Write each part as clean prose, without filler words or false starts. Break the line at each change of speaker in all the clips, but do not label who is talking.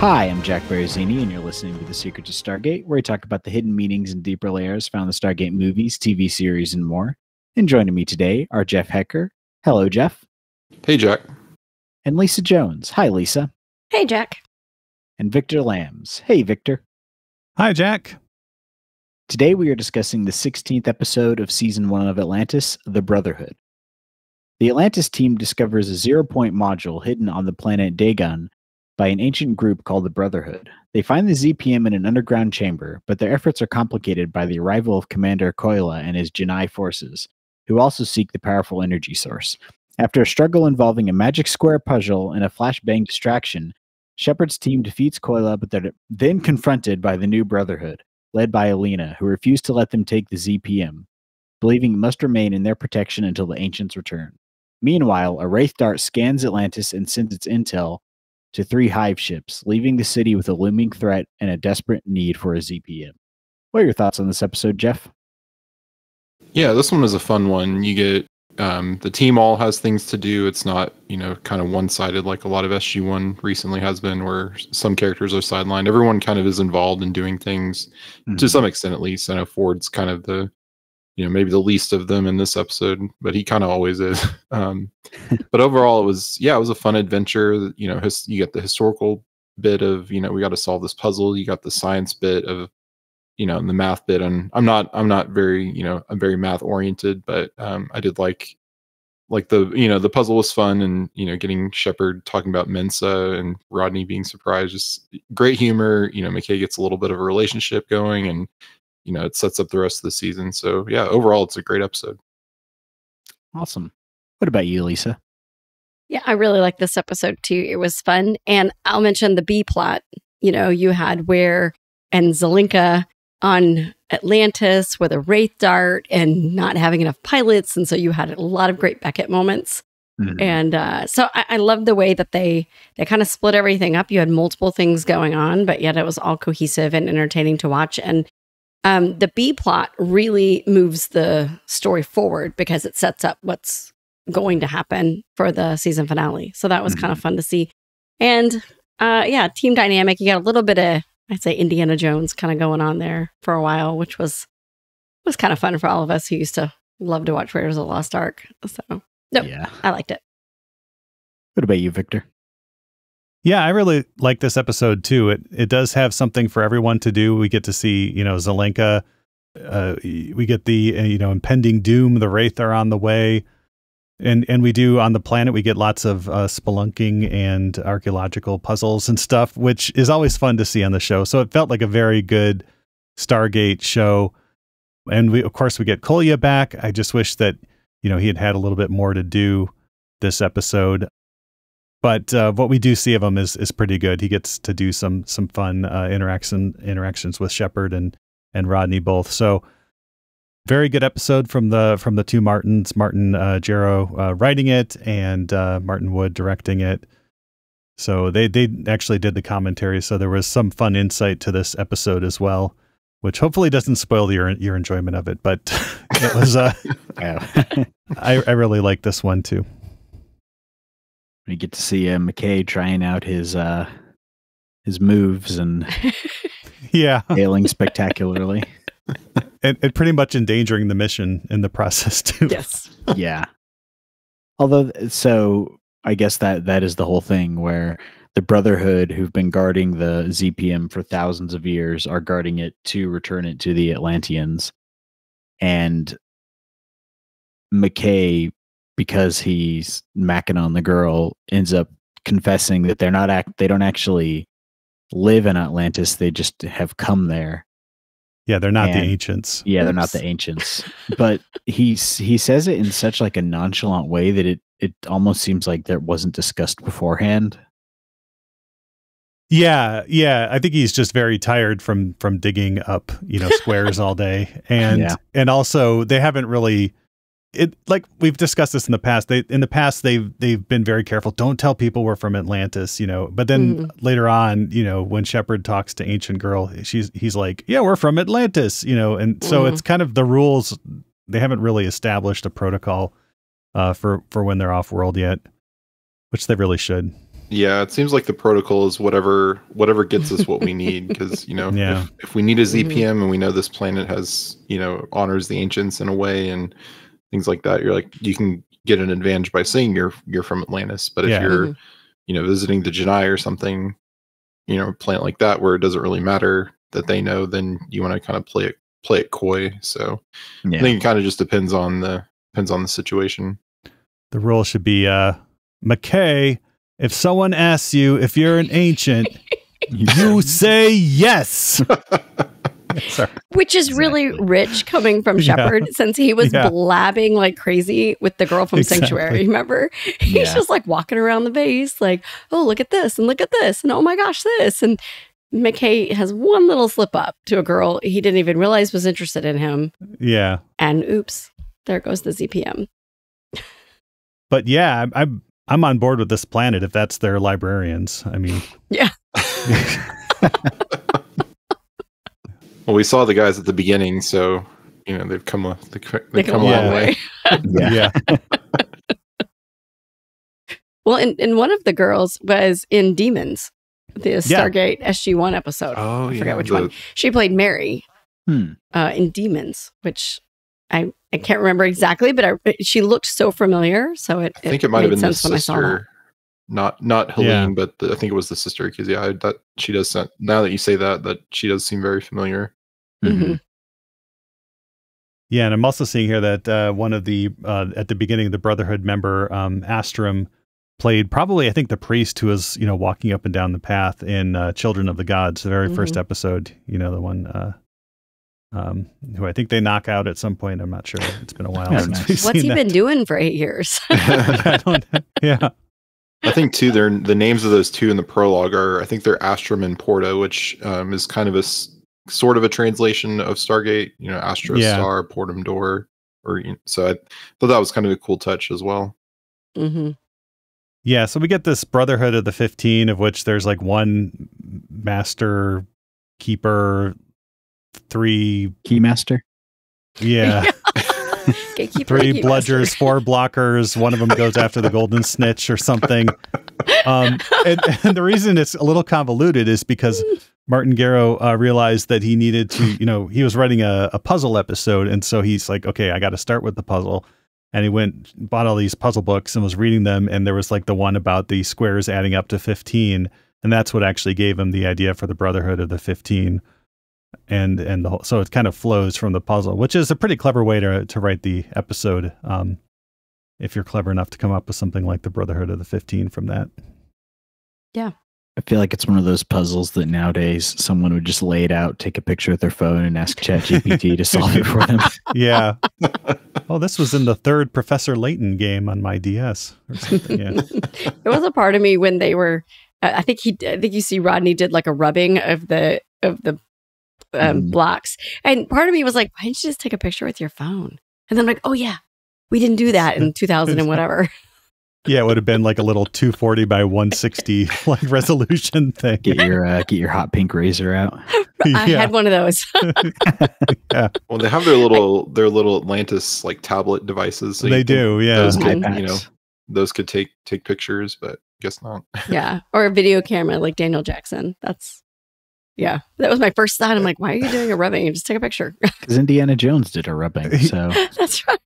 Hi, I'm Jack Baruzzini, and you're listening to The Secrets of Stargate, where we talk about the hidden meanings and deeper layers found in the Stargate movies, TV series, and more. And joining me today are Jeff Haecker. Hello, Jeff.
Hey, Jack.
And Lisa Jones. Hi, Lisa.
Hey, Jack.
And Victor Lambs. Hey, Victor.
Hi, Jack.
Today we are discussing the 16th episode of Season 1 of Atlantis, The Brotherhood. The Atlantis team discovers a zero-point module hidden on the planet Dagon by an ancient group called the Brotherhood. They find the ZPM in an underground chamber, but their efforts are complicated by the arrival of Commander Kolya and his Janai forces, who also seek the powerful energy source. After a struggle involving a magic square puzzle and a flashbang distraction, Sheppard's team defeats Kolya, but they're then confronted by the new Brotherhood, led by Alina, who refuse to let them take the ZPM, believing it must remain in their protection until the Ancients return. Meanwhile, a Wraith Dart scans Atlantis and sends its intel to 3 hive ships, leaving the city with a looming threat and a desperate need for a ZPM. What are your thoughts on this episode, Jeff?
Yeah, this one was a fun one. You get the team all has things to do. It's not, kind of one-sided like a lot of SG-1 recently has been, where some characters are sidelined. Everyone kind of is involved in doing things to some extent, at least. I know Ford's kind of the, maybe the least of them in this episode, but he kind of always is. But overall, it was a fun adventure. You get the historical bit of, we got to solve this puzzle. You got the science bit of, and the math bit. And I'm not very, I'm very math oriented, but I did like the puzzle was fun, and getting Sheppard talking about Mensa and Rodney being surprised, just great humor. McKay gets a little bit of a relationship going, and it sets up the rest of the season. So yeah, overall, it's a great episode.
Awesome. What about you, Lisa?
Yeah, I really like this episode too. It was fun. And I'll mention the B plot. You had Ware and Zelenka on Atlantis with a Wraith Dart and not having enough pilots. And so you had a lot of great Beckett moments. Mm-hmm. And so I loved the way that they kind of split everything up. You had multiple things going on, but yet it was all cohesive and entertaining to watch. And the B plot really moves the story forward because it sets up what's going to happen for the season finale. So that was kind of fun to see. And team dynamic, you got a little bit of, I'd say, Indiana Jones kind of going on there for a while, which was kind of fun for all of us who used to love to watch Raiders of the Lost Ark. So yeah, I liked it.
What about you, Victor?
Yeah, I really like this episode too. It does have something for everyone to do. We get to see, Zelenka. We get the, impending doom. The Wraith are on the way. And we do on the planet, we get lots of spelunking and archaeological puzzles and stuff, which is always fun to see on the show. So it felt like a very good Stargate show. And of course, we get Kolya back. I just wish that, he had had a little bit more to do this episode. But what we do see of him is pretty good. He gets to do some fun interactions with Sheppard and Rodney both. So very good episode from the two Martins, Martin Jarrow writing it and Martin Wood directing it. So they actually did the commentary. So there was some fun insight to this episode as well, which hopefully doesn't spoil your enjoyment of it. But it was I really like this one too.
We get to see McKay trying out his moves and failing spectacularly.
And pretty much endangering the mission in the process too.
Yes.
Yeah. Although, so I guess that is the whole thing, where the Brotherhood, who've been guarding the ZPM for thousands of years, are guarding it to return it to the Atlanteans. And McKay, because he's macking on the girl, ends up confessing that they don't actually live in Atlantis. They just have come there.
Yeah, they're not the ancients.
Yeah, they're not the ancients. But he says it in such like a nonchalant way that it almost seems like that wasn't discussed beforehand.
Yeah. I think he's just very tired from digging up, squares all day. And also they haven't really like we've discussed this in the past. They've been very careful. Don't tell people we're from Atlantis, But then later on, when Sheppard talks to Ancient Girl, he's like, yeah, we're from Atlantis, And so it's kind of the rules. They haven't really established a protocol for when they're off world yet, which they really should.
Yeah, it seems like the protocol is whatever gets us what we need. Because
Yeah.
if we need a ZPM and we know this planet has honors the ancients in a way and things like that, you're like, you can get an advantage by saying you're from Atlantis. But if
Yeah.
you're visiting the Janai or something, a planet like that where it doesn't really matter that they know, then you want to kind of play it coy. So I think it kind of just depends on the situation.
The rule should be McKay, if someone asks you if you're an ancient, you say yes. Sorry.
Which is really rich coming from Sheppard, since he was blabbing like crazy with the girl from Sanctuary. Remember? He's just like walking around the base like, oh, look at this and look at this. And oh my gosh, this. And McKay has one little slip up to a girl he didn't even realize was interested in him.
Yeah.
And oops, there goes the ZPM.
But yeah, I'm on board with this planet if that's their librarians. I mean,
yeah.
Well, we saw the guys at the beginning, so they've come a long way.
Yeah.
Well, and one of the girls was in Demons, the Stargate SG-1 episode.
Oh,
I forget which one. She played Mary in Demons, which I can't remember exactly, but she looked so familiar. So I think
it might have been the sister, not Helene, but I think it was the sister. Because that she does. Now that you say that she does seem very familiar.
Mm-hmm.
Yeah, and I'm also seeing here that one of the at the beginning of the Brotherhood member, Astrum, played probably, I think, the priest who was walking up and down the path in Children of the Gods, the very first episode. The one. Who I think they knock out at some point. I'm not sure. It's been a while since we've seen
What's he
that.
been doing for 8 years?
I don't know. Yeah.
I think too. The names of those two in the prologue are, I think they're Astrum and Porta, which is kind of a sort of a translation of Stargate. Astra Star, Portum Door, so I thought that was kind of a cool touch as well.
Mm-hmm.
Yeah. So we get this Brotherhood of the 15, of which there's like one master keeper. 3
Keymaster.
Yeah.
Gatekeeper,
3 bludgers, 4 blockers. One of them goes after the golden snitch or something. And the reason it's a little convoluted is because Martin Garrow realized that he needed to, he was writing a puzzle episode. And so he's like, okay, I got to start with the puzzle. And he bought all these puzzle books and was reading them. And there was like the one about the squares adding up to 15. And that's what actually gave him the idea for the Brotherhood of the 15. And the whole, so it kind of flows from the puzzle, which is a pretty clever way to write the episode. If you're clever enough to come up with something like the Brotherhood of the 15 from that.
Yeah.
I feel like it's one of those puzzles that nowadays someone would just lay it out, take a picture with their phone and ask ChatGPT to solve it for them.
Yeah. Oh, this was in the 3rd Professor Layton game on my DS or something. Yeah.
There was a part of me when they were, I think you see Rodney did like a rubbing of the blocks. And part of me was like, why didn't you just take a picture with your phone? And then I'm like, oh yeah, we didn't do that in 2000 and whatever.
Yeah, it would have been like a little 240 by 160 like resolution thing.
Get your hot pink razor out.
I had one of those.
Yeah.
Well, they have their little Atlantis like tablet devices. So
they do, yeah.
Those could take pictures, but guess not.
Yeah, or a video camera like Daniel Jackson. Yeah, that was my first thought. I'm like, why are you doing a rubbing? Just take a picture.
Because Indiana Jones did a rubbing. So
that's right.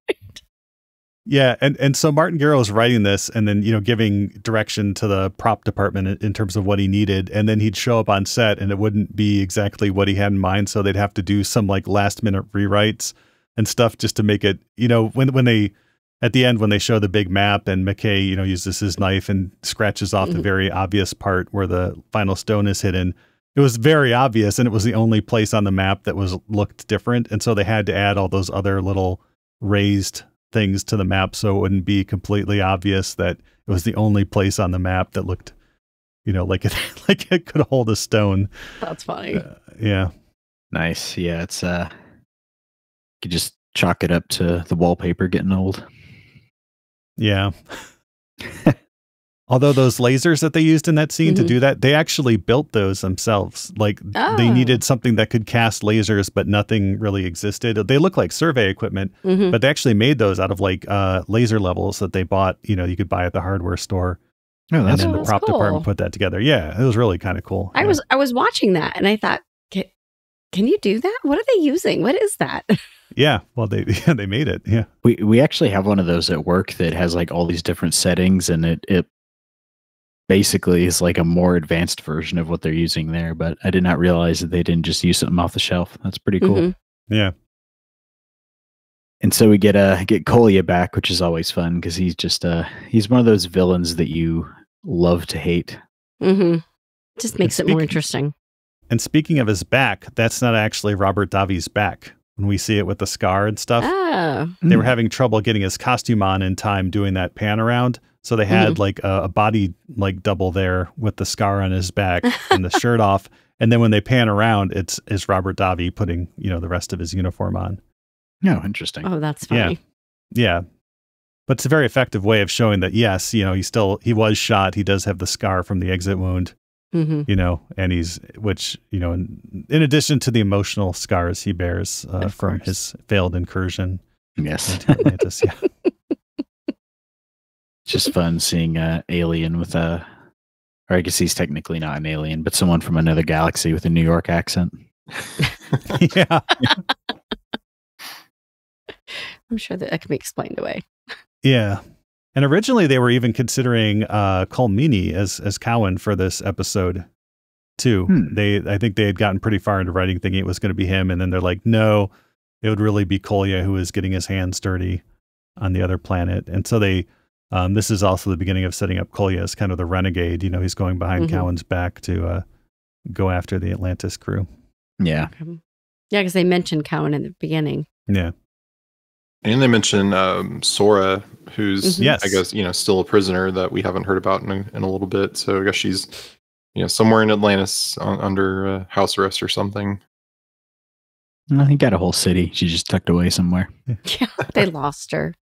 Yeah, and so Martin Garrow is writing this and then, giving direction to the prop department in terms of what he needed. And then he'd show up on set and it wouldn't be exactly what he had in mind. So they'd have to do some like last minute rewrites and stuff just to make it, when they, at the end, when they show the big map and McKay, uses his knife and scratches off the very obvious part where the final stone is hidden. It was very obvious and it was the only place on the map that looked different. And so they had to add all those other little raised things to the map so it wouldn't be completely obvious that it was the only place on the map that looked, like it could hold a stone.
That's funny.
Yeah.
Nice. Yeah, it's you could just chalk it up to the wallpaper getting old.
Yeah. Although those lasers that they used in that scene to do that, they actually built those themselves. Like they needed something that could cast lasers, but nothing really existed. They look like survey equipment, but they actually made those out of like laser levels that they bought, you could buy at the hardware store.
Oh,
and
that's
then
cool.
the prop department put that together. Yeah, it was really kind of cool.
I was watching that and I thought, can you do that? What are they using? What is that?
Yeah, well, they made it. Yeah,
we actually have one of those at work that has like all these different settings, and it basically is like a more advanced version of what they're using there. But I did not realize that they didn't just use something off the shelf. That's pretty cool.
Mm-hmm.
Yeah.
And so we get Kolya back, which is always fun because he's just he's one of those villains that you love to hate.
Mm-hmm. Just makes it more interesting.
And speaking of his back, that's not actually Robert Davi's back. When we see it with the scar and stuff, they were having trouble getting his costume on in time doing that pan around. So they had like a body like double there with the scar on his back and the shirt off. And then when they pan around, it's Robert Davi putting, the rest of his uniform on.
Oh, interesting.
Oh, that's funny.
Yeah. But it's a very effective way of showing that, yes, he was shot. He does have the scar from the exit wound, and in addition to the emotional scars he bears from his failed incursion.
Yes.
Into Atlantis, yeah.
It's just fun seeing alien with or I guess he's technically not an alien, but someone from another galaxy with a New York accent.
Yeah.
I'm sure that can be explained away.
Yeah. And originally they were even considering Colmini as Cowan for this episode too. I think they had gotten pretty far into writing thinking it was going to be him. And then they're like, no, it would really be Kolya who is getting his hands dirty on the other planet. And so this is also the beginning of setting up Kolya as kind of the renegade. He's going behind Cowan's back to go after the Atlantis crew.
Yeah.
Yeah, because they mentioned Cowan in the beginning.
Yeah.
And they mention Sora, who's,
yes,
I guess, still a prisoner that we haven't heard about in a little bit. So I guess she's, somewhere in Atlantis under house arrest or something.
I think got a whole city. She just tucked away somewhere.
Yeah, they lost her.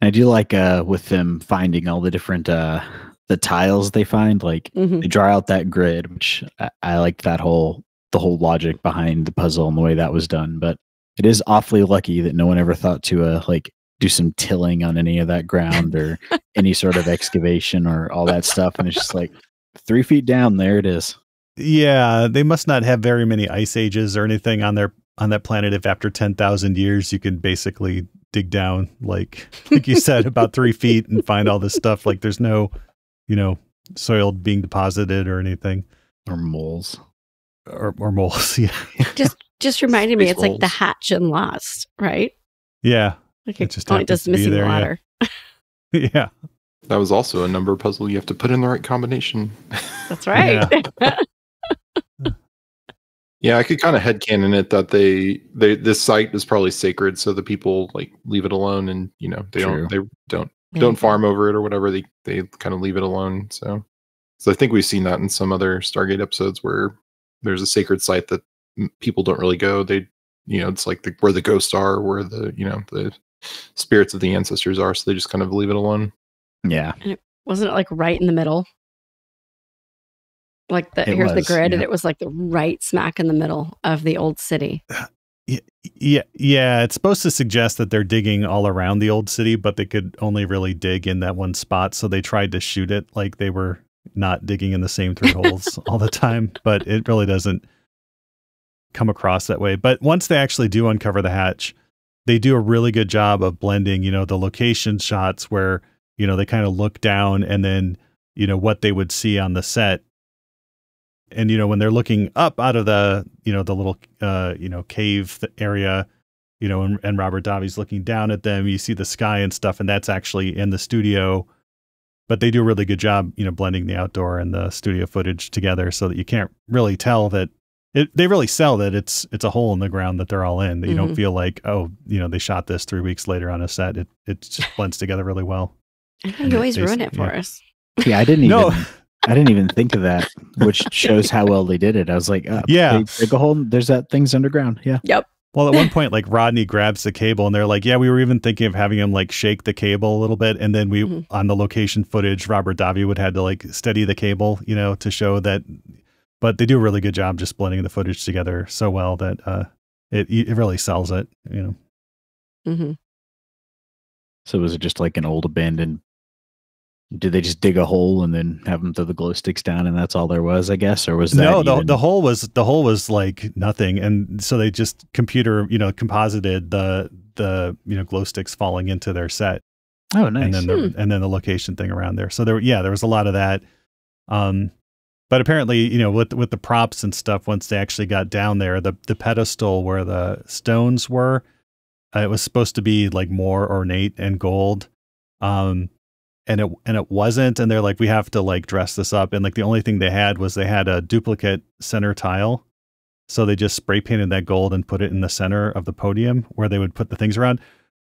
I do like with them finding all the different the tiles they find. Like they draw out that grid, which I like the whole logic behind the puzzle and the way that was done. But it is awfully lucky that no one ever thought to do some tilling on any of that ground or any sort of excavation or all that stuff. And it's just like 3 feet down, there it is.
Yeah, they must not have very many ice ages or anything on that planet. If after 10,000 years you can basically dig down, like you said, about 3 feet and find all this stuff. Like there's no, soil being deposited or anything,
or moles.
Or moles, yeah.
Just reminded me, it's
moles.
like the hatch in Lost, right?
Yeah.
Like it just only missing
there,
water.
Yeah.
That was also a number puzzle. You have to put in the right combination.
That's right.
Yeah, I could kind of headcanon it that this site is probably sacred, so the people like leave it alone, and they don't farm over it or whatever. They kind of leave it alone. So I think we've seen that in some other Stargate episodes where there's a sacred site that people don't really go. It's like where the ghosts are, where the spirits of the ancestors are. So they just kind of leave it alone.
Yeah.
And wasn't it like right in the middle? Like here's the grid, and it was like the right smack in the middle of the old city.
Yeah. It's supposed to suggest that they're digging all around the old city, but they could only really dig in that one spot. So they tried to shoot it like they were not digging in the same 3 holes all the time, but it really doesn't come across that way. But once they actually do uncover the hatch, they do a really good job of blending, the location shots where, they kind of look down and then, what they would see on the set. And, when they're looking up out of the, the little, cave area, and Robert Davi's looking down at them, you see the sky and stuff, and that's actually in the studio. But they do a really good job, blending the outdoor and the studio footage together so that you can't really tell that they really sell that it's a hole in the ground that they're all in, that you don't feel like, they shot this 3 weeks later on a set. It just blends together really well.
You always ruin it for us.
Yeah, I didn't even think of that, which shows how well they did it. I was like,
yeah,
they dig a hole. There's that thing's underground. Yeah.
Yep.
Well, at one point, like Rodney grabs the cable and they're like, yeah, we were even thinking of having him like shake the cable a little bit. And then on the location footage, Robert Davi would have to like steady the cable, to show that. But they do a really good job just blending the footage together so well that it really sells it,
Mm-hmm.
So was it just like an old abandoned? Did they just dig a hole and then have them throw the glow sticks down, and that's all there was, I guess, or was that
no? The hole was like nothing, and so they just composited the glow sticks falling into their set.
Oh, nice.
And then the location thing around there. So there was a lot of that. But apparently, with the props and stuff, once they actually got down there, the pedestal where the stones were, it was supposed to be like more ornate and gold. And it wasn't, and they're like, we have to like dress this up, and like the only thing they had a duplicate center tile, so they just spray painted that gold and put it in the center of the podium where they would put the things around.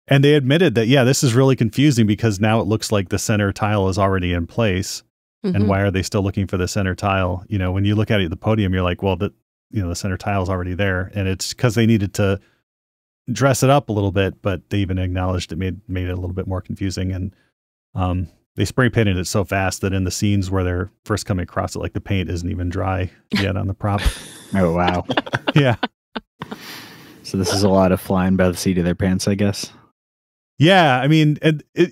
And they admitted that, yeah, this is really confusing because now it looks like the center tile is already in place, and why are they still looking for the center tile? When you look at it at the podium, you're like, well, the center tile is already there, and it's because they needed to dress it up a little bit, but they even acknowledged it made it a little bit more confusing. And they spray painted it so fast that in the scenes where they're first coming across it, like the paint isn't even dry yet on the prop.
Oh, wow.
Yeah.
So this is a lot of flying by the seat of their pants, I guess.
Yeah, I mean,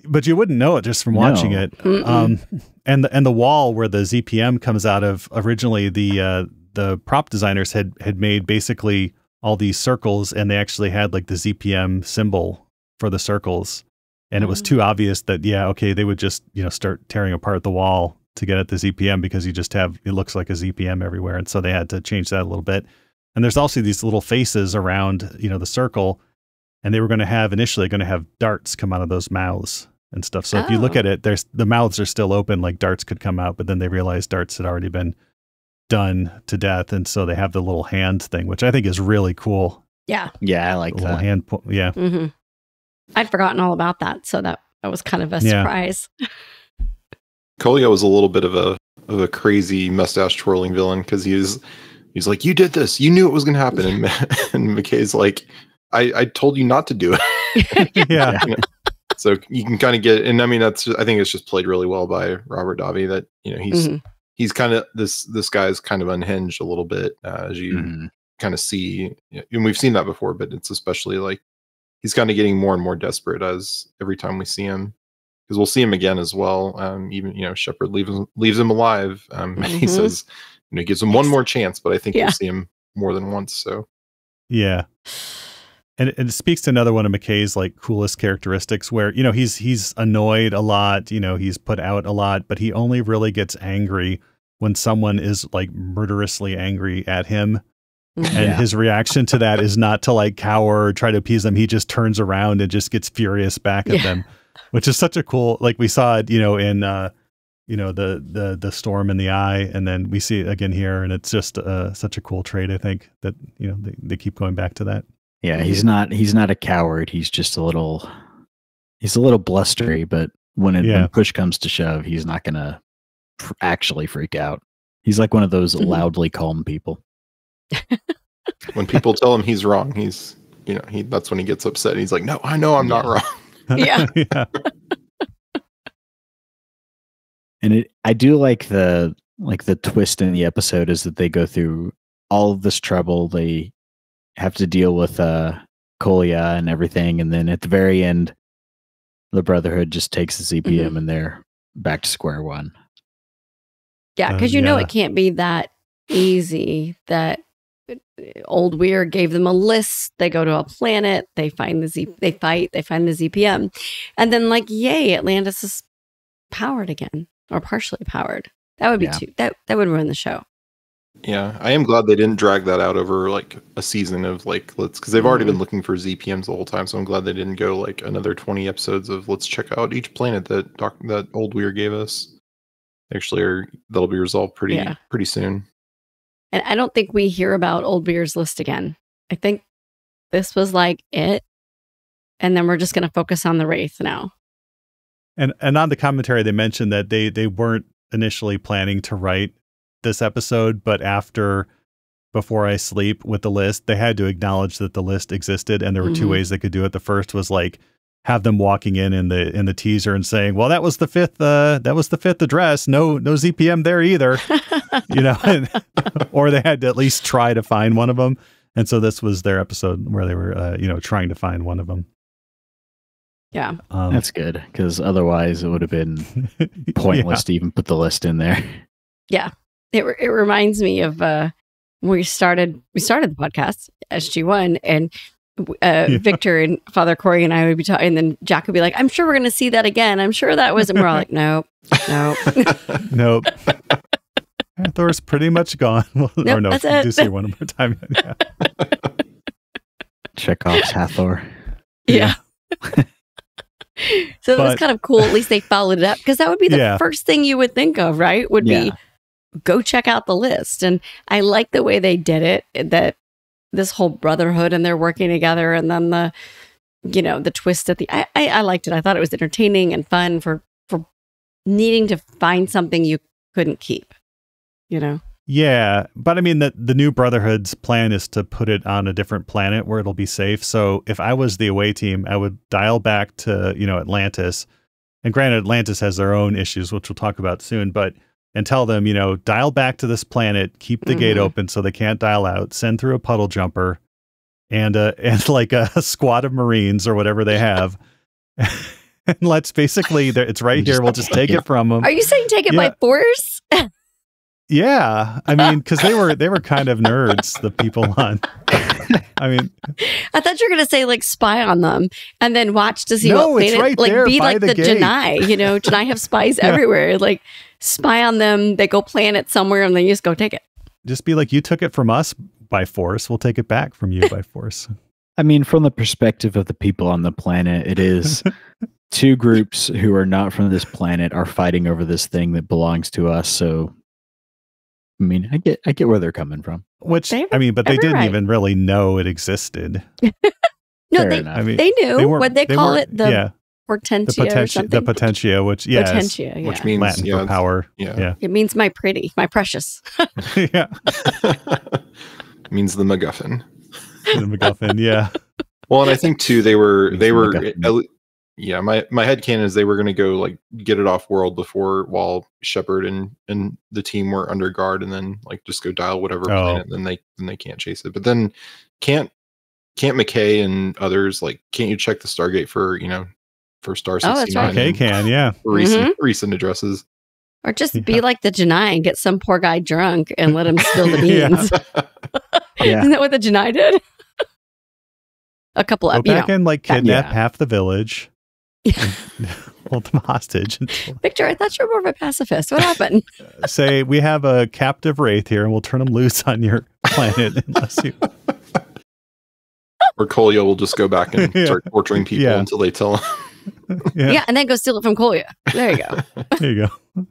but you wouldn't know it just from watching it. And the wall where the ZPM comes out of, originally the prop designers had made basically all these circles, and they actually had like the ZPM symbol for the circles. And it was too obvious that, they would just, start tearing apart the wall to get at the ZPM, because it looks like a ZPM everywhere. And so they had to change that a little bit. And there's also these little faces around, the circle, and they were initially going to have darts come out of those mouths and stuff. So if you look at it, the mouths are still open, like darts could come out, but then they realized darts had already been done to death. And so they have the little hand thing, which I think is really cool.
Yeah.
Yeah, I like
the
that.
Little hand, yeah.
Mm-hmm. I'd forgotten all about that, so that was kind of a surprise.
Kolya was a little bit of a crazy mustache twirling villain, because he's like, you did this, you knew it was going to happen, and McKay's like, I told you not to do it.
Yeah.
So you can kind of get, and I mean I think it's just played really well by Robert Davi, that he's kind of this guy's kind of unhinged a little bit, as you kind of see, and we've seen that before, but it's especially like he's kind of getting more and more desperate as every time we see him, because we'll see him again as well. Even Sheppard leaves him alive. And he says, he gives him one more chance, but I think we'll see him more than once. So
yeah, and it speaks to another one of McKay's like coolest characteristics, where he's annoyed a lot, he's put out a lot, but he only really gets angry when someone is like murderously angry at him. And his reaction to that is not to like cower or try to appease them. He just turns around and just gets furious back at them, which is such a cool, like we saw it, in, the storm in the eye, and then we see it again here. And it's just such a cool trait, I think, that, they keep going back to that.
Yeah. He's not a coward. He's just a little blustery, but when push comes to shove, he's not going to actually freak out. He's like one of those loudly calm people.
When people tell him he's wrong, he's that's when he gets upset. He's like, no, I know I'm not wrong.
Yeah.
And I do like the twist in the episode is that they go through all of this trouble. They have to deal with Kolya and everything, and then at the very end, the Brotherhood just takes the ZPM and they're back to square one.
Yeah, because it can't be that easy. That Old Weir gave them a list. They go to a planet. They find they fight. They find the ZPM, and then yay, Atlantis is powered again, or partially powered. That would be that would ruin the show.
Yeah, I am glad they didn't drag that out over a season of because they've already been looking for ZPMs the whole time. So I'm glad they didn't go another 20 episodes of let's check out each planet that Old Weir gave us. Actually, that'll be resolved pretty soon.
And I don't think we hear about Old Weir's list again. I think this was it, and then we're just going to focus on the Wraith now.
And on the commentary, they mentioned that they weren't initially planning to write this episode, but before I sleep with the list, they had to acknowledge that the list existed, and there were two ways they could do it. The first was have them walking in the teaser and saying, well, that was the fifth address. No ZPM there either. Or they had to at least try to find one of them. And so this was their episode where they were, trying to find one of them.
Yeah.
That's good, because otherwise it would have been pointless to even put the list in there.
Yeah. It reminds me of when we started the podcast, SG1, and Victor and Father Corey and I would be talking, and then Jack would be like, I'm sure we're going to see that again. I'm sure that was, and we're all like, nope.
Nope. Hathor's pretty much gone.
Nope,
or no,
that's it.
do say one more time. Yeah.
Chekhov's Hathor.
Yeah. So that was kind of cool. At least they followed it up, because that would be the first thing you would think of, right? Would be go check out the list. And I like the way they did it, that this whole brotherhood and they're working together, and then the twist at the I liked it. I thought it was entertaining and fun for needing to find something you couldn't keep,
Yeah, but I mean the new Brotherhood's plan is to put it on a different planet where it'll be safe. So if I was the away team, I would dial back to, Atlantis. And granted, Atlantis has their own issues, which we'll talk about soon, and tell them, dial back to this planet, keep the gate open so they can't dial out, send through a puddle jumper and like a squad of Marines or whatever they have. And let's basically, it's right here. We'll just take it from them.
Are you saying take it by force?
Yeah, I mean, because they were kind of nerds, the people on. I mean,
I thought you were gonna say like spy on them and then watch to see
no,
what
it's
planet,
right
like
there
be
by
like
the
the
gate.
Janai. Janai have spies everywhere. Like spy on them. They go plant it somewhere, and then you just go take it.
Just be like, you took it from us by force. We'll take it back from you by force.
I mean, from the perspective of the people on the planet, it is two groups who are not from this planet are fighting over this thing that belongs to us. So, I mean, I get where they're coming from.
But they didn't even really know it existed.
No, they knew. What they call it, the Hortensia or something?
The Potentia, which
which means
Latin for power.
Yeah.
It means my pretty, my precious.
Yeah.
It means the MacGuffin.
The MacGuffin, yeah.
Well, and I think too they were my headcanon is they were going to go like get it off world while Sheppard and the team were under guard, and then like just go dial whatever planet, and then they can't chase it. But then can't McKay and others, like, can't you check the Stargate for Star 69?
That's right.
McKay can, yeah.
For recent addresses.
Or just be like the Janai and get some poor guy drunk and let him spill the beans. Isn't that what the Janai did? A couple of
go back and like kidnap half the village. Hold them hostage.
Victor, I thought you were more of a pacifist. What happened?
Say we have a captive wraith here, and we'll turn them loose on your planet unless you.
Or Kolya will just go back and start torturing people until they tell him.
Yeah, and then go steal it from Kolya. There you go.
There you go.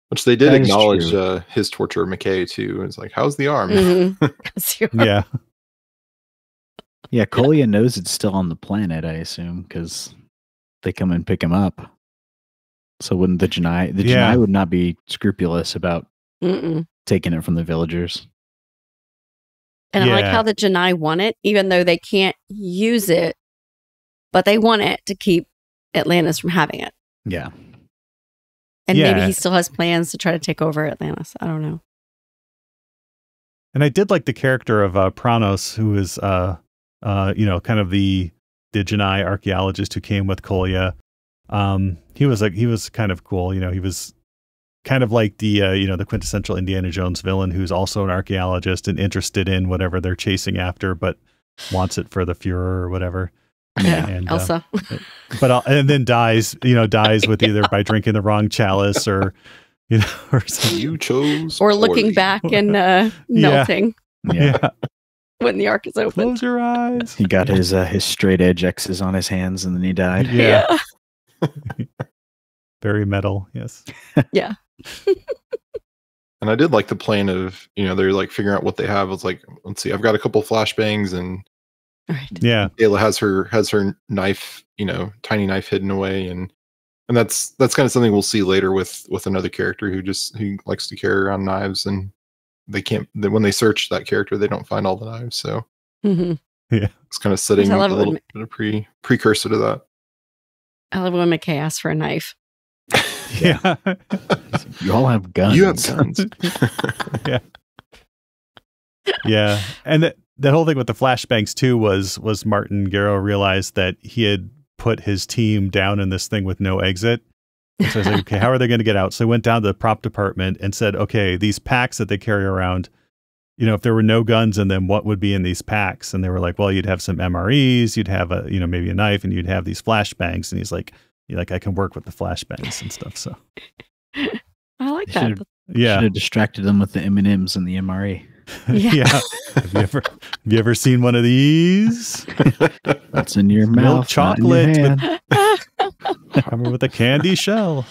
Which they did acknowledge his torture of McKay too. It's like, how's the arm?
Yeah.
Yeah, Kolya knows it's still on the planet, I assume, because they come and pick him up. So wouldn't the Janai would not be scrupulous about taking it from the villagers.
And I like how the Janai want it, even though they can't use it, but they want it to keep Atlantis from having it.
Yeah.
And maybe he still has plans to try to take over Atlantis. I don't know.
And I did like the character of Pranos, who is, kind of the Janai archaeologist who came with Kolya. He was kind of cool. He was kind of like the the quintessential Indiana Jones villain who's also an archaeologist and interested in whatever they're chasing after, but wants it for the Fuhrer or whatever. And,
Elsa.
And then dies with either by drinking the wrong chalice or or something.
You chose
or looking back and melting.
Yeah.
When the ark is open.
Close your eyes.
He got his straight edge X's on his hands and then he died.
Yeah.
Very metal, yes.
Yeah.
And I did like the plan of, they're like figuring out what they have. It's like, let's see, I've got a couple flashbangs and
right.
Ayla has her knife, tiny knife hidden away, and that's kind of something we'll see later with another character who likes to carry around knives, and when they search that character, they don't find all the knives. So it's kind of setting a little bit of precursor to that.
I love when McKay asks for a knife.
Yeah.
You all have guns.
You have guns.
Yeah. Yeah. And that whole thing with the flashbangs too was Martin Garrow realized that he had put his team down in this thing with no exit. And so I was like, okay, how are they going to get out? So I went down to the prop department and said, okay, these packs that they carry around, you know, if there were no guns in them, what would be in these packs? And they were like, well, you'd have some MREs, you'd have a, you know, maybe a knife, and you'd have these flashbangs. And he's like, I can work with the flashbangs and stuff. So
I like that.
Should have distracted them with the M&Ms and the MRE.
Yeah.
Have you ever seen one of these?
That's in your
Milk
mouth,
chocolate
not in your hand.
with a candy shell.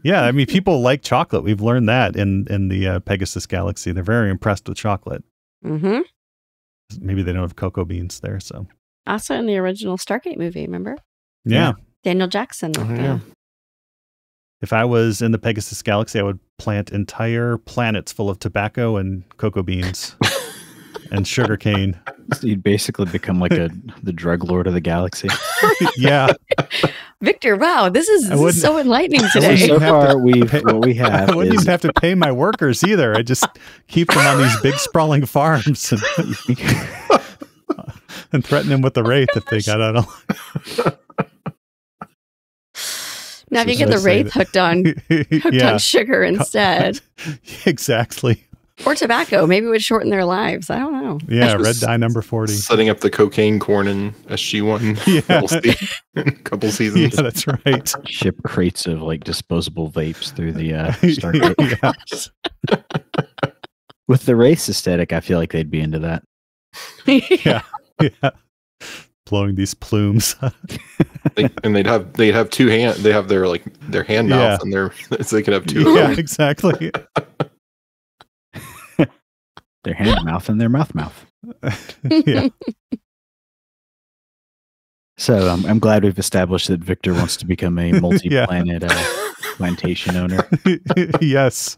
Yeah, I mean, people like chocolate. We've learned that in the Pegasus Galaxy. They're very impressed with chocolate.
Mm-hmm.
Maybe they don't have cocoa beans there. So
Also in the original Stargate movie, remember?
yeah.
Daniel Jackson.
Yeah.
If I was in the Pegasus Galaxy, I would plant entire planets full of tobacco and cocoa beans and sugarcane.
So you'd basically become like the drug lord of the galaxy.
Yeah.
Victor, wow, this is so enlightening
So
today.
far, what we have
I wouldn't
is
even have to pay my workers either. I just keep them on these big sprawling farms and threaten them with the Wraith if they got out of
Now, if you get the Wraith hooked on sugar instead,
exactly.
or tobacco, maybe it would shorten their lives. I don't know.
Yeah, red dye number 40.
Setting up the cocaine corn in SG1 couple seasons.
Yeah, that's right.
ship crates of like disposable vapes through the Stargate.
Yeah.
With the race aesthetic, I feel like they'd be into that.
Yeah. Blowing these plumes.
And they'd have two hand. They have their hand mouth and so they could have two.
Yeah, exactly.
Their hand mouth and their mouth.
Yeah.
So I'm glad we've established that Victor wants to become a multi-planet plantation owner.
Yes.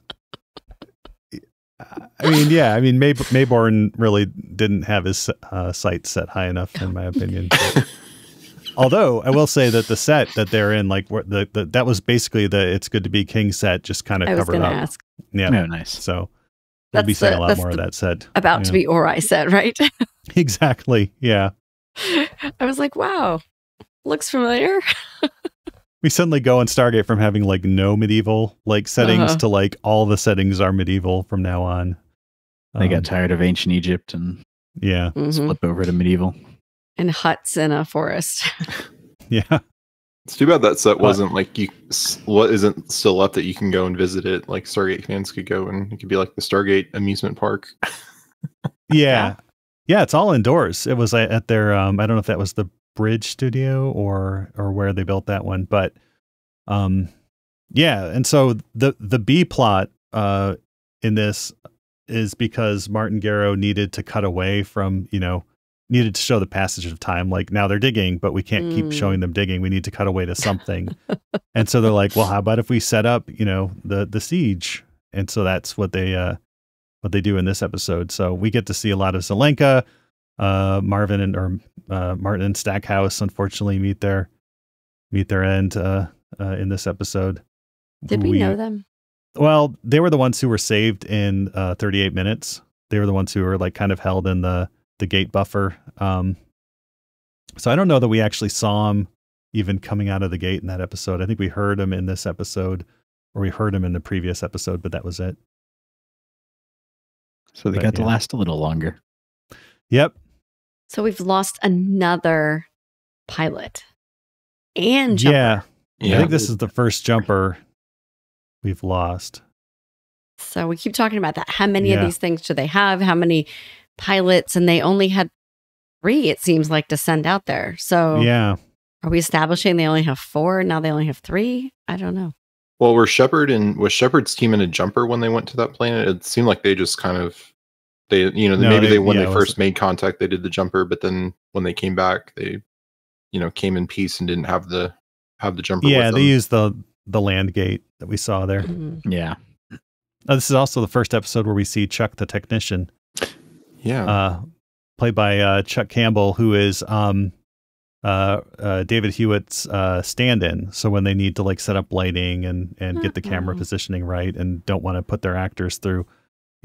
I mean, Mayborn really didn't have his sights set high enough, in my opinion. Although I will say that the set that they're in, like that was basically the "It's Good to Be King" set, just kind of covered up.
Ask.
Yeah,
Oh, nice.
So we'll be seeing a lot more of that set.
About to be Ori set, right?
Exactly. Yeah.
I was like, wow, looks familiar.
We suddenly go in Stargate from having like no medieval like settings to like all the settings are medieval from now on.
They got tired of ancient Egypt and flip over to medieval.
And huts in a forest.
Yeah.
It's too bad that set wasn't what isn't still up that you can go and visit it. Like Stargate fans could go and it could be like the Stargate amusement park.
Yeah. Yeah, it's all indoors. It was at their I don't know if that was the Bridge Studio or where they built that one, but yeah, and so the B plot in this is because Martin Garrow needed to cut away from, needed to show the passage of time. Like, now they're digging, but we can't keep showing them digging. We need to cut away to something. And so they're like, well, how about if we set up, the siege? And so that's what they do in this episode. So we get to see a lot of Zelenka. Martin and Stackhouse unfortunately meet their end in this episode.
Did we know them?
Well, they were the ones who were saved in 38 minutes. They were the ones who were like kind of held in the gate buffer. So I don't know that we actually saw them even coming out of the gate in that episode. I think we heard them in this episode, or we heard them in the previous episode, but that was it.
So they got to last a little longer.
Yep.
So we've lost another pilot and jumper.
Yeah. I think this is the first jumper we've lost.
So we keep talking about that. How many of these things do they have? How many pilots? And they only had 3, it seems like, to send out there. So are we establishing they only have 4? Now they only have 3? I don't know.
Well, was Sheppard's team in a jumper when they went to that planet? It seemed like they just kind of when they first made contact, they did the jumper, but then when they came back, they, came in peace and didn't have the jumper.
Yeah,
with
they
them.
used the land gate that we saw there.
Mm-hmm.
Yeah.
This is also the first episode where we see Chuck the technician.
Yeah.
Played by Chuck Campbell, who is David Hewitt's stand-in. So when they need to like set up lighting and get the camera positioning right and don't want to put their actors through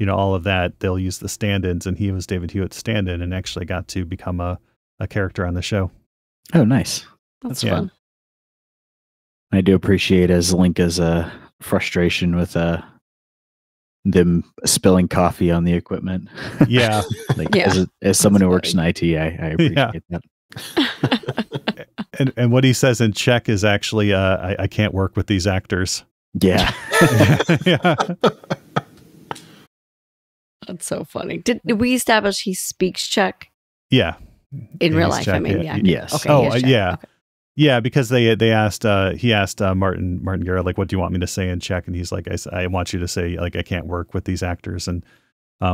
all of that, they'll use the stand-ins, and he was David Hewitt's stand-in and actually got to become a character on the show.
Oh, nice.
That's
Yeah.
fun.
I do appreciate Zelenka's frustration with them spilling coffee on the equipment.
Yeah.
Like
Yeah.
as someone who
That's
works in IT, I appreciate that.
And what he says in Czech is actually, I can't work with these actors.
Yeah.
Yeah.
That's so funny. Did we establish he speaks Czech
Yeah.
in real
He's
life?
Czech,
I mean,
yeah.
yeah.
Yes.
Okay,
Oh,
he is Czech.
yeah.
Okay.
Yeah, because they asked he asked Martin Garrett, like, what do you want me to say in Czech? And he's like, I want you to say, like, I can't work with these actors. And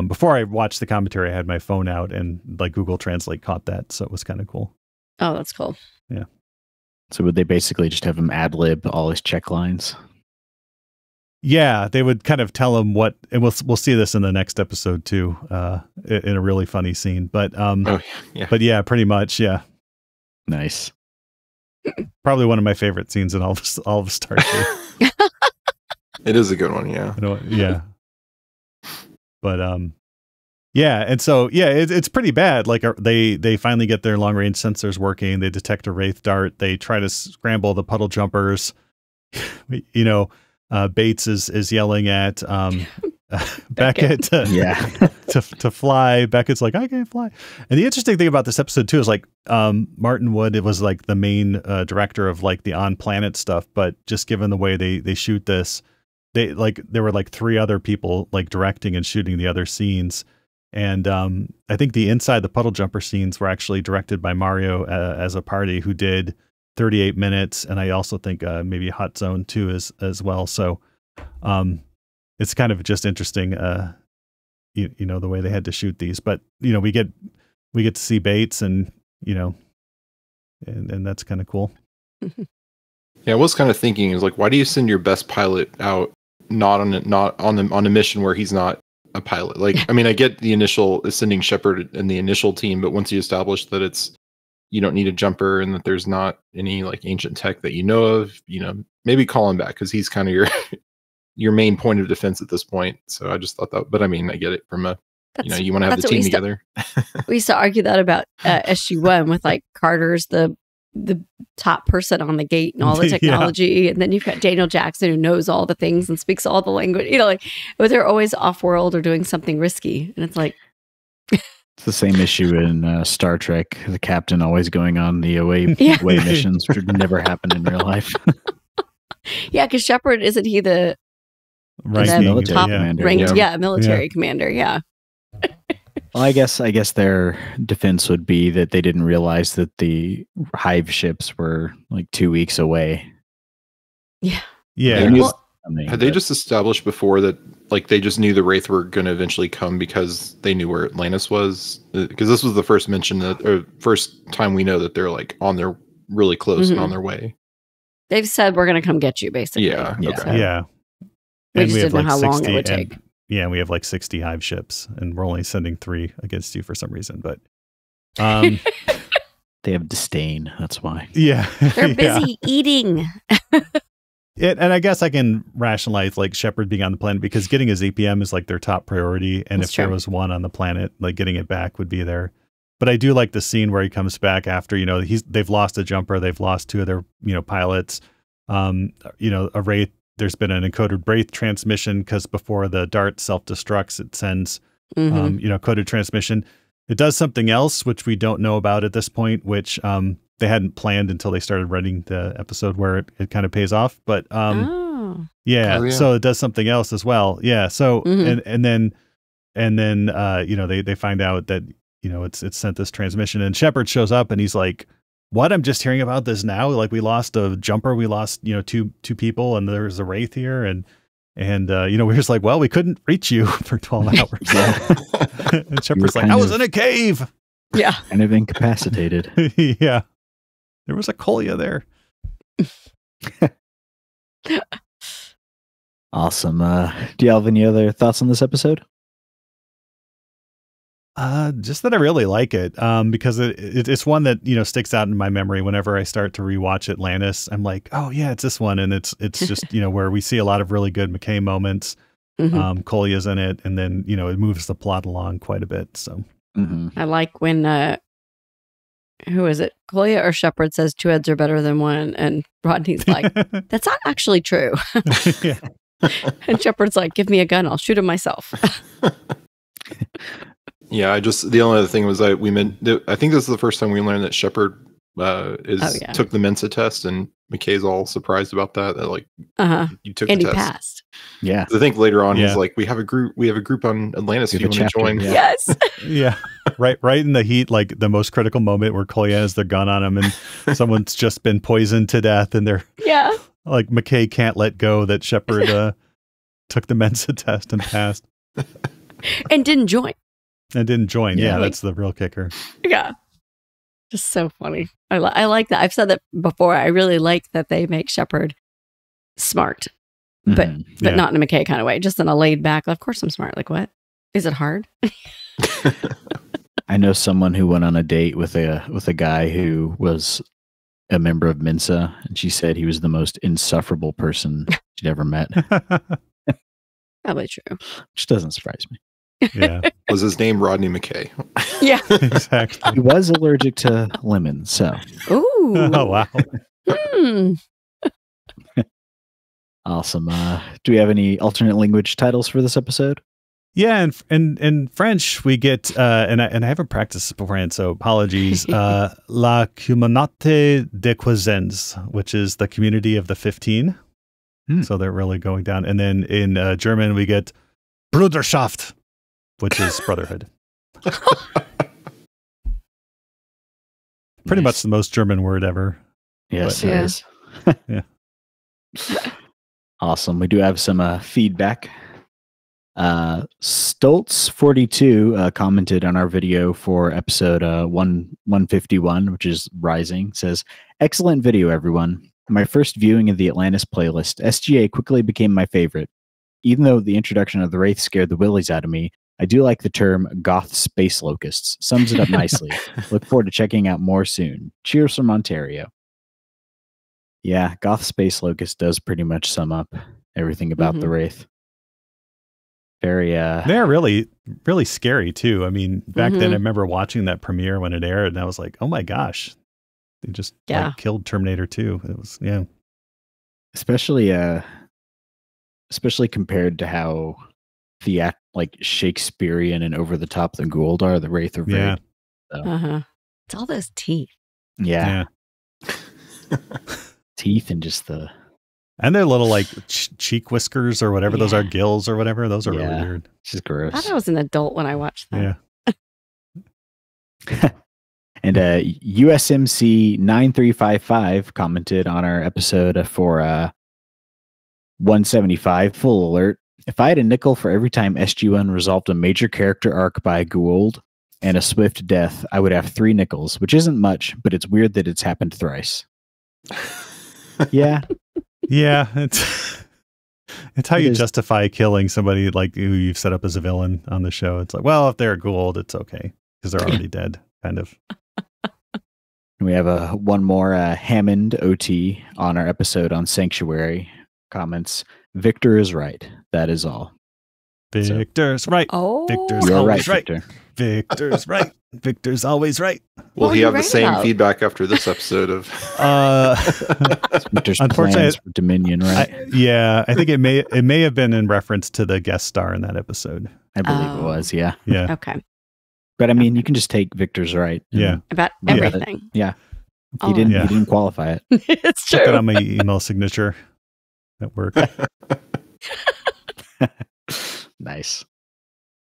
before I watched the commentary, I had my phone out and like Google Translate caught that, so it was kind of cool.
Oh, that's cool.
Yeah.
So would they basically just have him ad lib all his Czech lines?
Yeah, they would kind of tell him what, and we'll see this in the next episode too, in a really funny scene. But but yeah, pretty much, yeah.
Nice.
Probably one of my favorite scenes in all of Stargate.
It is a good one, yeah.
Yeah. But yeah, and so yeah, it's pretty bad. Like they finally get their long range sensors working. They detect a wraith dart. They try to scramble the puddle jumpers. You know, Bates is yelling at Beckett to fly. Beckett's like, I can't fly. And the interesting thing about this episode too is like Martin Wood, it was like the main director of like the on planet stuff, but just given the way they shoot this, there were like 3 other people like directing and shooting the other scenes. And I think the inside the puddle jumper scenes were actually directed by Mario as a party, who did 38 minutes, and I also think maybe Hot Zone 2 as well. So it's kind of just interesting, you know, the way they had to shoot these. But you know, we get to see Bates, and you know, and that's kind of cool.
Yeah, I was kind of thinking is like, why do you send your best pilot out not on a mission where he's not a pilot? Like, I mean, I get the initial sending Sheppard and the initial team, but once you establish that you don't need a jumper and that there's not any like ancient tech that you know of, you know, maybe call him back because he's kind of your main point of defense at this point. So I just thought that, but I mean, I get it from you want to have the team together.
We used to argue that about SG-1 with like Carter's the top person on the gate and all the technology, and then you've got Daniel Jackson who knows all the things and speaks all the language. You know, like, but they're always off world or doing something risky, and it's like
it's the same issue in Star Trek. The captain always going on the away missions, which would never happen in real life.
Yeah, because Sheppard, isn't he the
military
top
commander?
ranked military commander? Yeah.
Well, I guess their defense would be that they didn't realize that the hive ships were like 2 weeks away.
Yeah.
Yeah.
Had they just established before that, like, they just knew the Wraith were going to eventually come because they knew where Atlantis was? Because this was the first mention or first time we know that they're like really close and on their way.
They've said we're going to come get you, basically.
Yeah.
Yeah.
Okay.
Yeah.
We just didn't know how long it would take.
Yeah, we have like 60 hive ships, and we're only sending 3 against you for some reason. But
they have disdain. That's why.
Yeah,
they're busy eating.
And I guess I can rationalize like Sheppard being on the planet because getting his EPM is like their top priority, and if there was one on the planet, like getting it back would be there. But I do like the scene where he comes back after, you know, they've lost a jumper, they've lost 2 of their, you know, pilots. You know, a Wraith. There's been an encoded Wraith transmission because before the dart self-destructs, it sends, you know, coded transmission. It does something else, which we don't know about at this point, which they hadn't planned until they started writing the episode where it kind of pays off. But yeah, so it does something else as well. Yeah. So, and then you know, they find out that, you know, it's sent this transmission, and Sheppard shows up and he's like, what? I'm just hearing about this now. Like, we lost a jumper. We lost, you know, two people, and there's a Wraith here. And you know, we're just like, well, we couldn't reach you for 12 hours. And Sheppard's like, I was in a cave.
Yeah.
Kind of incapacitated.
Yeah. There was a Kolya there.
Awesome. Do you have any other thoughts on this episode?
Just that I really like it, because it's one that, you know, sticks out in my memory whenever I start to rewatch Atlantis. I'm like, oh yeah, it's this one, and it's just, you know, where we see a lot of really good McKay moments. Kolya's in it, and then, you know, it moves the plot along quite a bit. So
I like when who is it? Kolya or Sheppard says 2 heads are better than one. And Rodney's like, that's not actually true.
Yeah.
And Sheppard's like, give me a gun. I'll shoot him myself.
Yeah, the only other thing was I think this is the first time we learned that Sheppard took the Mensa test, and McKay's all surprised about that. That like you took
and
the
he
test.
Passed.
Yeah, I think later on he's like, we have a group on Atlantis. Do you want to join?
Yeah. Yes.
Yeah, right in the heat, like the most critical moment where Kolya has their gun on him, and someone's just been poisoned to death, and they're like McKay can't let go that Sheppard took the Mensa test and passed,
and didn't join.
Yeah, that's the real kicker.
Yeah. Just so funny. I like that. I've said that before. I really like that they make Sheppard smart, but not in a McKay kind of way, just in a laid back, of course I'm smart. Like, what? Is it hard?
I know someone who went on a date with a guy who was a member of Mensa, and she said he was the most insufferable person she'd ever met.
Probably true.
Which doesn't surprise me.
Yeah.
Was his name Rodney McKay?
Yeah.
Exactly.
He was allergic to lemons, so.
Ooh.
Oh, wow.
Awesome. Do we have any alternate language titles for this episode?
Yeah, and in French we get and I haven't practiced this beforehand, so apologies. La Communauté des Quinzaines, which is the community of the 15. So they're really going down. And then in German we get Bruderschaft, which is brotherhood. Pretty much the most German word ever.
Yes,
but,
it is.
Yeah.
Awesome. We do have some feedback. Stoltz42 commented on our video for episode 151, which is Rising. Says, excellent video, everyone. My first viewing of the Atlantis playlist, SGA quickly became my favorite. Even though the introduction of the Wraith scared the willies out of me, I do like the term goth space locusts. Sums it up nicely. Look forward to checking out more soon. Cheers from Ontario. Yeah, goth space locust does pretty much sum up everything about the Wraith. Very
they're really, really scary too. I mean, back then I remember watching that premiere when it aired, and I was like, oh my gosh. They just like, killed Terminator 2. It was
especially compared to how like Shakespearean and over the top the Gould are. The Wraith are very
It's all those teeth.
Yeah. Teeth and just the
and their little like cheek whiskers or whatever those are, gills or whatever. Those are really weird.
It's just gross.
I thought I was an adult when I watched that.
Yeah. And USMC 9355 commented on our episode for 175. Full alert. If I had a nickel for every time SG1 resolved a major character arc by Gould and a swift death, I would have 3 nickels, which isn't much, but it's weird that it's happened thrice. Yeah.
Yeah, it's how you justify killing somebody like who you've set up as a villain on the show. It's like, well, if they're Gould, it's okay because they're already dead, kind of.
We have one more Hammond OT on our episode on Sanctuary. Comments, Victor is right. That is all.
Victor's right.
Oh,
Victor's
You're
always
right,
right. Victor's right. Victor's always right.
Will he have the same feedback after this episode of
Victor's
unfortunately,
plans for Dominion, right?
I think it may have been in reference to the guest star in that episode.
I believe it was, yeah.
Okay.
But I mean, you can just take Victor's right.
Yeah.
About everything.
Yeah. He didn't qualify it.
It's true.
Put it on my email signature at work.
Nice.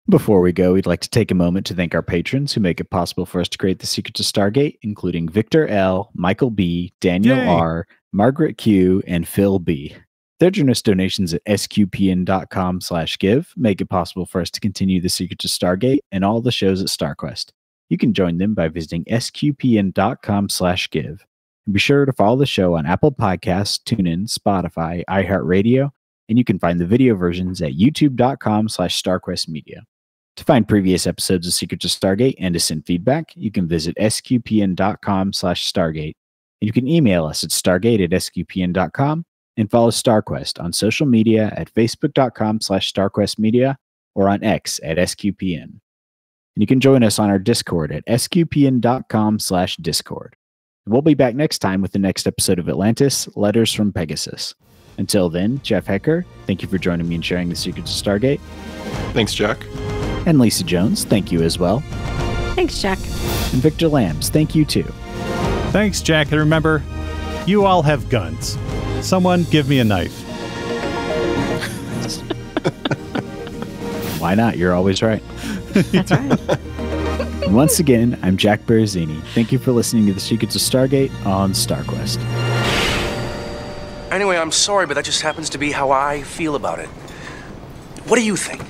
Before we go, we'd like to take a moment to thank our patrons who make it possible for us to create the Secrets of Stargate, including Victor L., Michael B., Daniel R., Margaret Q., and Phil B. Their generous donations at sqpn.com/give make it possible for us to continue the Secrets of Stargate and all the shows at StarQuest. You can join them by visiting sqpn.com/give. And be sure to follow the show on Apple Podcasts, TuneIn, Spotify, iHeartRadio, and you can find the video versions at youtube.com/StarQuestMedia. To find previous episodes of Secrets of Stargate and to send feedback, you can visit sqpn.com/Stargate. And you can email us at stargate@sqpn.com and follow StarQuest on social media at facebook.com/StarQuestMedia or on X at SQPN. And you can join us on our Discord at sqpn.com/discord. We'll be back next time with the next episode of Atlantis, Letters from Pegasus. Until then, Jeff Haecker, thank you for joining me and sharing the secrets of Stargate.
Thanks, Jack.
And Lisa Jones, thank you as well.
Thanks, Jack.
And Victor Lambs, thank you too.
Thanks, Jack. And remember, you all have guns. Someone give me a knife.
Why not? You're always right.
That's right.
And once again, I'm Jack Baruzzini. Thank you for listening to The Secrets of Stargate on StarQuest.
Anyway, I'm sorry, but that just happens to be how I feel about it. What do you think?